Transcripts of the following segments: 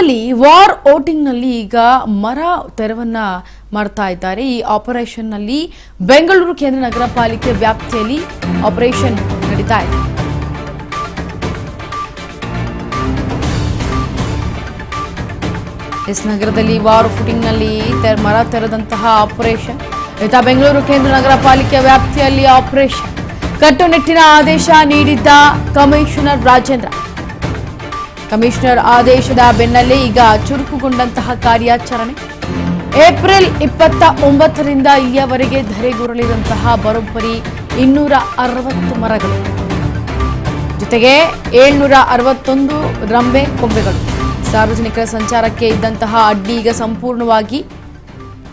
ಬೆಂಗಳೂರಿನಲ್ಲಿ ವಾರ್ ಓಟಿಂಗ್ನಲ್ಲಿ ಈಗ ಮರ ತೆರವನ್ನ ಮಾಡ್ತಾ ಇದ್ದಾರೆ. ಈ ಆಪರೇಷನ್ನಲ್ಲಿ ಬೆಂಗಳೂರು ಕೇಂದ್ರ ನಗರ ಪಾಲಿಕೆ ವ್ಯಾಪ್ತಿಯಲ್ಲಿ ಆಪರೇಷನ್ ನಡೀತಾ ಇದೆ. ಎಸ್ ನಗರದಲ್ಲಿ ವಾರ್ ಫುಟಿಂಗ್ನಲ್ಲಿ ಮರ ತೆರೆದಂತಹ ಆಪರೇಷನ್ ಬೆಂಗಳೂರು ಕೇಂದ್ರ ನಗರ ಪಾಲಿಕೆ ವ್ಯಾಪ್ತಿಯಲ್ಲಿ ಆಪರೇಷನ್. ಕಟ್ಟುನಿಟ್ಟಿನ ಆದೇಶ ನೀಡಿದ್ದ ಕಮಿಷನರ್ ರಾಜೇಂದ್ರ. ಕಮಿಷನರ್ ಆದೇಶದ ಬೆನ್ನಲ್ಲೇ ಈಗ ಚುರುಕುಗೊಂಡಂತಹ ಕಾರ್ಯಾಚರಣೆ. ಏಪ್ರಿಲ್ 29ರಿಂದ ಇಲ್ಲಿಯವರೆಗೆ ಧರೆಗುರುಳಿದಂತಹ ಬರೋಬ್ಬರಿ 260 ಮರಗಳು, ಜೊತೆಗೆ 761 ರಂಬೆ ಕೊಂಬೆಗಳು. ಸಾರ್ವಜನಿಕರ ಸಂಚಾರಕ್ಕೆ ಇದ್ದಂತಹ ಅಡ್ಡಿ ಈಗ ಸಂಪೂರ್ಣವಾಗಿ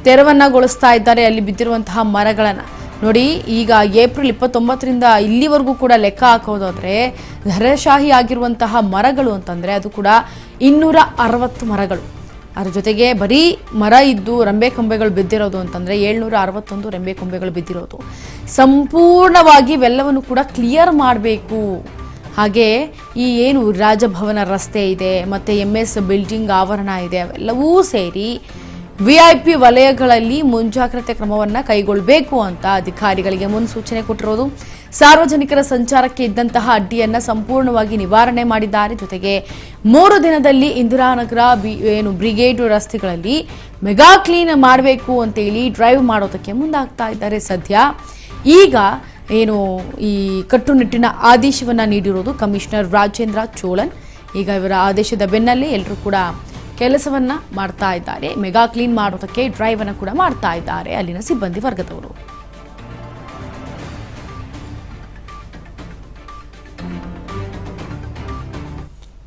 ತೆರವನ್ನಗೊಳಿಸ್ತಾ ಇದ್ದಾರೆ. ಅಲ್ಲಿ ಬಿದ್ದಿರುವಂತಹ ಮರಗಳನ್ನ ನೋಡಿ. ಈಗ ಏಪ್ರಿಲ್ 29ರಿಂದ ಇಲ್ಲಿವರೆಗೂ ಕೂಡ ಲೆಕ್ಕ ಹಾಕೋದಾದ್ರೆ ಧರೆಶಾಹಿ ಆಗಿರುವಂತಹ ಮರಗಳು ಅಂತಂದ್ರೆ ಅದು ಕೂಡ 260 ಮರಗಳು. ಅದ್ರ ಜೊತೆಗೆ ಬರೀ ಮರ ಇದ್ದು ರೆಂಬೆ ಕೊಂಬೆಗಳು ಬಿದ್ದಿರೋದು ಅಂತಂದ್ರೆ 761 ರೆಂಬೆ ಕೊಂಬೆಗಳು ಬಿದ್ದಿರೋದು. ಸಂಪೂರ್ಣವಾಗಿ ಇವೆಲ್ಲವನ್ನು ಕೂಡ ಕ್ಲಿಯರ್ ಮಾಡಬೇಕು. ಹಾಗೆ ಈ ಏನು ರಾಜಭವನ ರಸ್ತೆ ಇದೆ ಮತ್ತು MS ಬಿಲ್ಡಿಂಗ್ ಆವರಣ ಇದೆ, ಅವೆಲ್ಲವೂ ಸೇರಿ VIP ವಲಯಗಳಲ್ಲಿ ಮುಂಜಾಗ್ರತೆ ಕ್ರಮವನ್ನು ಕೈಗೊಳ್ಳಬೇಕು ಅಂತ ಅಧಿಕಾರಿಗಳಿಗೆ ಮುನ್ಸೂಚನೆ ಕೊಟ್ಟಿರೋದು. ಸಾರ್ವಜನಿಕರ ಸಂಚಾರಕ್ಕೆ ಇದ್ದಂತಹ ಅಡ್ಡಿಯನ್ನು ಸಂಪೂರ್ಣವಾಗಿ ನಿವಾರಣೆ ಮಾಡಿದ್ದಾರೆ. ಜೊತೆಗೆ 3 ದಿನದಲ್ಲಿ ಇಂದಿರಾನಗರ ಬ್ರಿಗೇಡ್ ರಸ್ತೆಗಳಲ್ಲಿ ಮೆಗಾ ಕ್ಲೀನ್ ಮಾಡಬೇಕು ಅಂತೇಳಿ ಡ್ರೈವ್ ಮಾಡೋದಕ್ಕೆ ಮುಂದಾಗ್ತಾ ಇದ್ದಾರೆ. ಸದ್ಯ ಈಗ ಏನು ಈ ಕಟ್ಟುನಿಟ್ಟಿನ ಆದೇಶವನ್ನು ನೀಡಿರೋದು ಕಮಿಷನರ್ ರಾಜೇಂದ್ರ ಚೋಳನ್. ಈಗ ಇವರ ಆದೇಶದ ಬೆನ್ನಲ್ಲೇ ಎಲ್ಲರೂ ಕೂಡ ಕೆಲಸವನ್ನ ಮಾಡ್ತಾ ಇದ್ದಾರೆ. ಮೆಗಾ ಕ್ಲೀನ್ ಮಾಡೋದಕ್ಕೆ ಡ್ರೈವ್ ಅನ್ನು ಕೂಡ ಮಾಡ್ತಾ ಇದ್ದಾರೆ ಅಲ್ಲಿನ ಸಿಬ್ಬಂದಿ ವರ್ಗದವರು.